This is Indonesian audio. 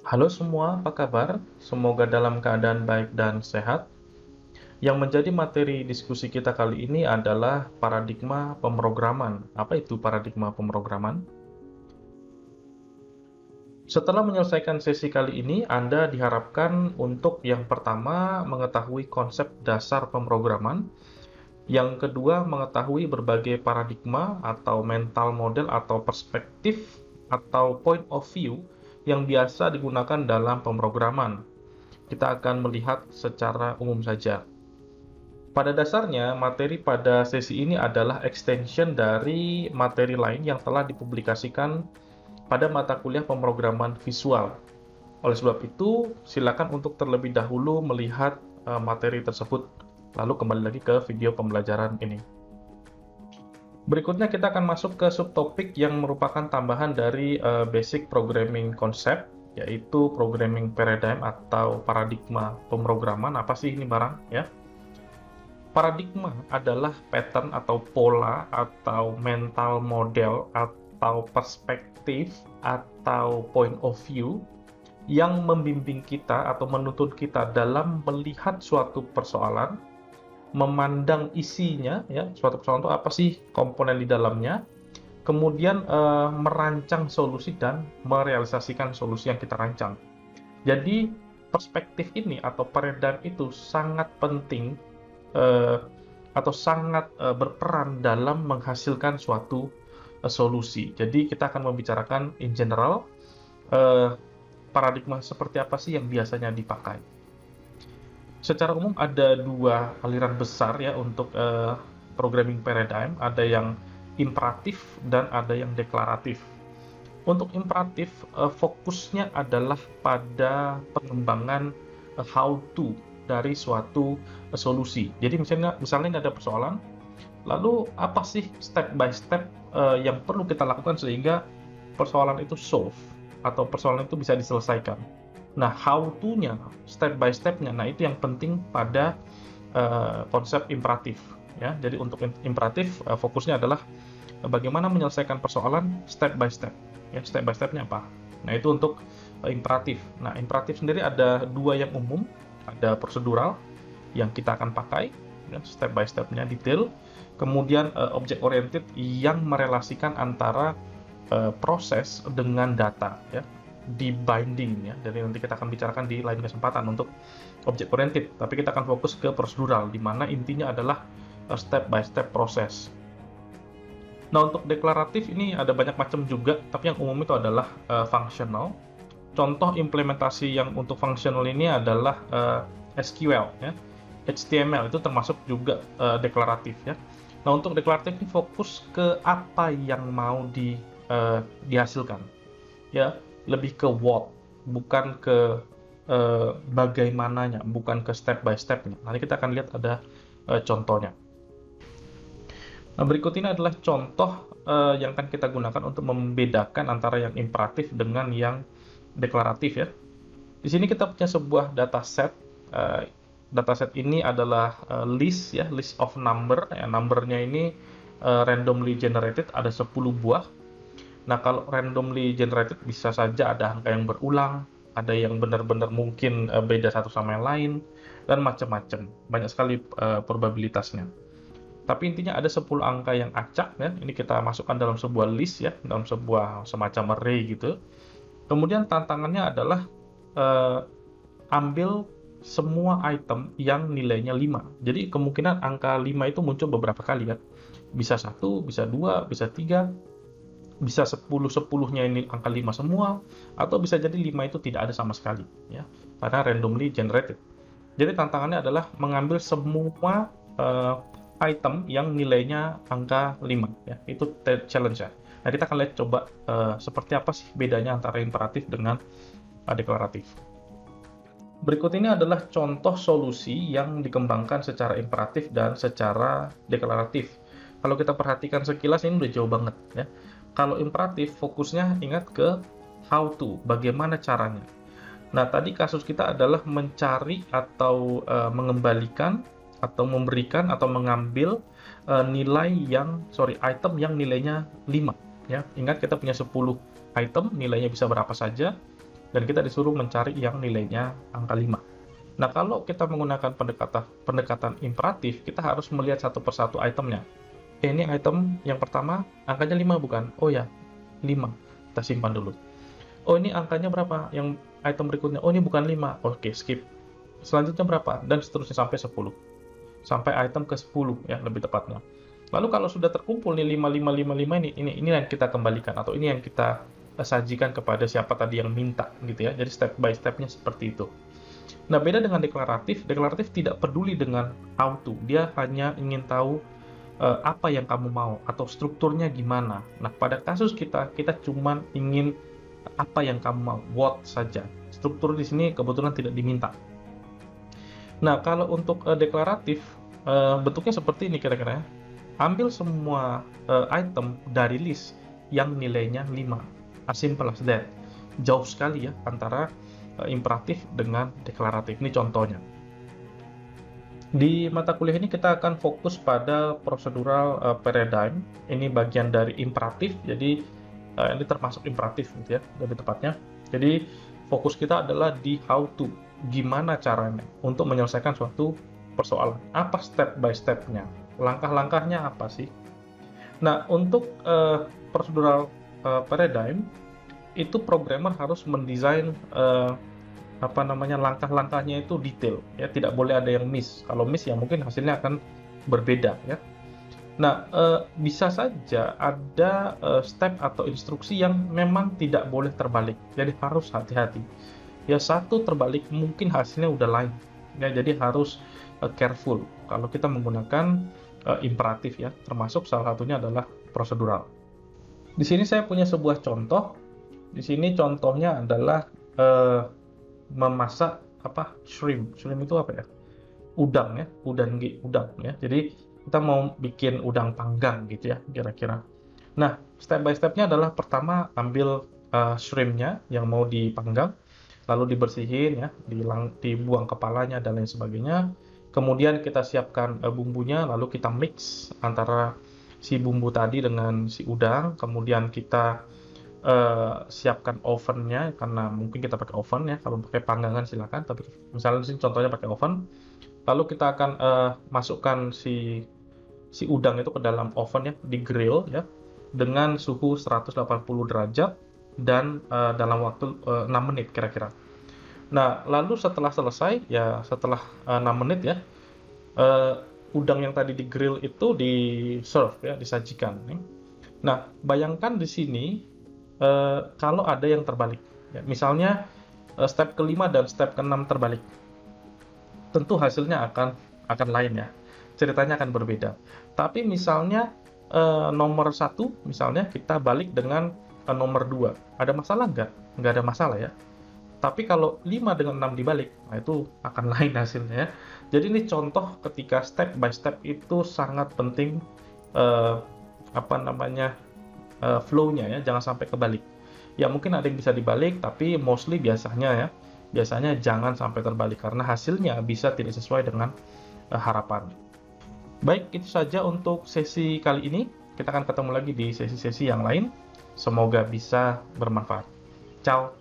Halo semua, apa kabar? Semoga dalam keadaan baik dan sehat. Yang menjadi materi diskusi kita kali ini adalah paradigma pemrograman. Apa itu paradigma pemrograman? Setelah menyelesaikan sesi kali ini, Anda diharapkan untuk yang pertama mengetahui konsep dasar pemrograman, yang kedua mengetahui berbagai paradigma atau mental model atau perspektif atau point of view yang biasa digunakan dalam pemrograman. Kita akan melihat secara umum saja. Pada dasarnya, materi pada sesi ini adalah extension dari materi lain yang telah dipublikasikan pada mata kuliah pemrograman visual. Oleh sebab itu, silakan untuk terlebih dahulu melihat materi tersebut, lalu kembali lagi ke video pembelajaran ini. Berikutnya kita akan masuk ke subtopik yang merupakan tambahan dari basic programming concept, yaitu programming paradigm atau paradigma pemrograman. Apa sih ini barang? Ya. Paradigma adalah pattern atau pola atau mental model atau perspektif atau point of view yang membimbing kita atau menuntun kita dalam melihat suatu persoalan, memandang isinya, ya, suatu persoalan itu apa sih komponen di dalamnya, kemudian merancang solusi dan merealisasikan solusi yang kita rancang. Jadi perspektif ini atau paradigm itu sangat penting eh, atau sangat berperan dalam menghasilkan suatu solusi. Jadi kita akan membicarakan in general eh, paradigma seperti apa sih yang biasanya dipakai. Secara umum ada dua aliran besar ya untuk programming paradigm, ada yang imperatif dan ada yang deklaratif. Untuk imperatif, fokusnya adalah pada pengembangan how to dari suatu solusi. Jadi misalnya ini ada persoalan, lalu apa sih step by step yang perlu kita lakukan sehingga persoalan itu solve atau persoalan itu bisa diselesaikan. Nah, how to-nya, step by step-nya, nah itu yang penting pada konsep imperatif. Ya, jadi untuk imperatif fokusnya adalah bagaimana menyelesaikan persoalan step by step. Ya, step by step-nya apa? Nah, itu untuk imperatif. Nah, imperatif sendiri ada dua yang umum, ada prosedural yang kita akan pakai, ya, step by step-nya detail. Kemudian object oriented yang merelasikan antara proses dengan data, ya, di binding, ya. Jadi nanti kita akan bicarakan di lain kesempatan untuk object oriented, tapi kita akan fokus ke prosedural, di mana intinya adalah step by step proses. Nah, untuk deklaratif ini ada banyak macam juga, tapi yang umum itu adalah functional. Contoh implementasi yang untuk functional ini adalah SQL, ya. HTML itu termasuk juga deklaratif, ya. Nah, untuk deklaratif ini fokus ke apa yang mau dihasilkan, ya, lebih ke what, bukan ke bagaimananya, bukan ke step by step-nya. Nanti kita akan lihat ada contohnya. Nah, berikut ini adalah contoh yang akan kita gunakan untuk membedakan antara yang imperatif dengan yang deklaratif, ya. Di sini kita punya sebuah dataset. Dataset ini adalah list, ya, list of number. Ya, numbernya ini randomly generated, ada 10 buah. Nah, kalau randomly generated bisa saja ada angka yang berulang, ada yang benar-benar mungkin beda satu sama yang lain, dan macam-macam. Banyak sekali probabilitasnya. Tapi intinya ada 10 angka yang acak, ya. Ini kita masukkan dalam sebuah list, ya, dalam sebuah semacam array gitu. Kemudian tantangannya adalah eh, ambil semua item yang nilainya 5. Jadi kemungkinan angka 5 itu muncul beberapa kali kan. Bisa satu, bisa dua, bisa tiga, bisa 10-10-nya ini angka 5 semua, atau bisa jadi 5 itu tidak ada sama sekali, ya, karena randomly generated. Jadi tantangannya adalah mengambil semua item yang nilainya angka 5, ya. Itu challenge-nya. Nah, kita akan lihat coba seperti apa sih bedanya antara imperatif dengan deklaratif. Berikut ini adalah contoh solusi yang dikembangkan secara imperatif dan secara deklaratif. Kalau kita perhatikan sekilas ini udah jauh banget, ya. Kalau imperatif fokusnya ingat ke how to, bagaimana caranya. Nah, tadi kasus kita adalah mencari atau mengembalikan atau memberikan atau mengambil item yang nilainya 5, ya. Ingat kita punya 10 item, nilainya bisa berapa saja. dan kita disuruh mencari yang nilainya angka 5. Nah, kalau kita menggunakan pendekatan imperatif, kita harus melihat satu persatu itemnya. Ini item yang pertama, angkanya 5 bukan? Oh ya, 5. Kita simpan dulu. Oh, ini angkanya berapa? Yang item berikutnya, oh ini bukan 5. Oke, skip. Selanjutnya berapa? Dan seterusnya sampai 10. Sampai item ke 10 ya, lebih tepatnya. Lalu kalau sudah terkumpul nih 5, 5, 5, 5 ini yang kita kembalikan, atau ini yang kita sajikan kepada siapa tadi yang minta gitu ya. Jadi step by step-nya seperti itu. Nah, beda dengan deklaratif tidak peduli dengan how to. Dia hanya ingin tahu apa yang kamu mau atau strukturnya gimana. Nah, pada kasus kita cuman ingin apa yang kamu mau, what saja. Struktur di sini kebetulan tidak diminta. Nah, kalau untuk deklaratif, bentuknya seperti ini kira-kira ya. Ambil semua item dari list yang nilainya 5. As simple as that. Jauh sekali ya antara imperatif dengan deklaratif. Ini contohnya. Di mata kuliah ini kita akan fokus pada procedural paradigm. Ini bagian dari imperatif, jadi ini termasuk imperatif gitu ya, lebih tepatnya. Jadi fokus kita adalah di how to, gimana caranya untuk menyelesaikan suatu persoalan. Apa step by step-nya, langkah-langkahnya apa sih? Nah, untuk procedural paradigm, itu programmer harus mendesain langkah-langkahnya itu detail ya, tidak boleh ada yang miss. Kalau miss ya mungkin hasilnya akan berbeda ya. Nah, bisa saja ada step atau instruksi yang memang tidak boleh terbalik, jadi harus hati-hati ya. Satu terbalik mungkin hasilnya udah lain ya, jadi harus careful kalau kita menggunakan imperatif ya, termasuk salah satunya adalah prosedural. Di sini saya punya sebuah contoh. Di sini contohnya adalah memasak shrimp itu apa ya, udang ya, udang ya. Jadi kita mau bikin udang panggang gitu ya kira-kira. Nah, step by stepnya adalah pertama ambil shrimpnya yang mau dipanggang, lalu dibersihin ya, dibuang kepalanya dan lain sebagainya. Kemudian kita siapkan bumbunya, lalu kita mix antara si bumbu tadi dengan si udang. Kemudian kita siapkan ovennya, karena mungkin kita pakai oven ya. Kalau pakai panggangan silakan, tapi misalnya di sini contohnya pakai oven. Lalu kita akan masukkan si udang itu ke dalam oven ya, di grill ya, dengan suhu 180 derajat dan dalam waktu 6 menit kira-kira. Nah, lalu setelah selesai ya, setelah 6 menit ya, udang yang tadi di grill itu di serve ya, disajikan. Nah, bayangkan di sini kalau ada yang terbalik ya, misalnya step kelima dan step keenam terbalik, tentu hasilnya akan lain ya, ceritanya akan berbeda. Tapi misalnya nomor 1 misalnya kita balik dengan nomor 2, ada masalah nggak ada masalah ya. Tapi kalau 5 dengan 6 dibalik, nah itu akan lain hasilnya ya. Jadi ini contoh ketika step by step itu sangat penting flow-nya ya, jangan sampai kebalik. Ya mungkin ada yang bisa dibalik, tapi mostly biasanya jangan sampai terbalik karena hasilnya bisa tidak sesuai dengan harapan. Baik, itu saja untuk sesi kali ini. Kita akan ketemu lagi di sesi-sesi yang lain. Semoga bisa bermanfaat. Ciao.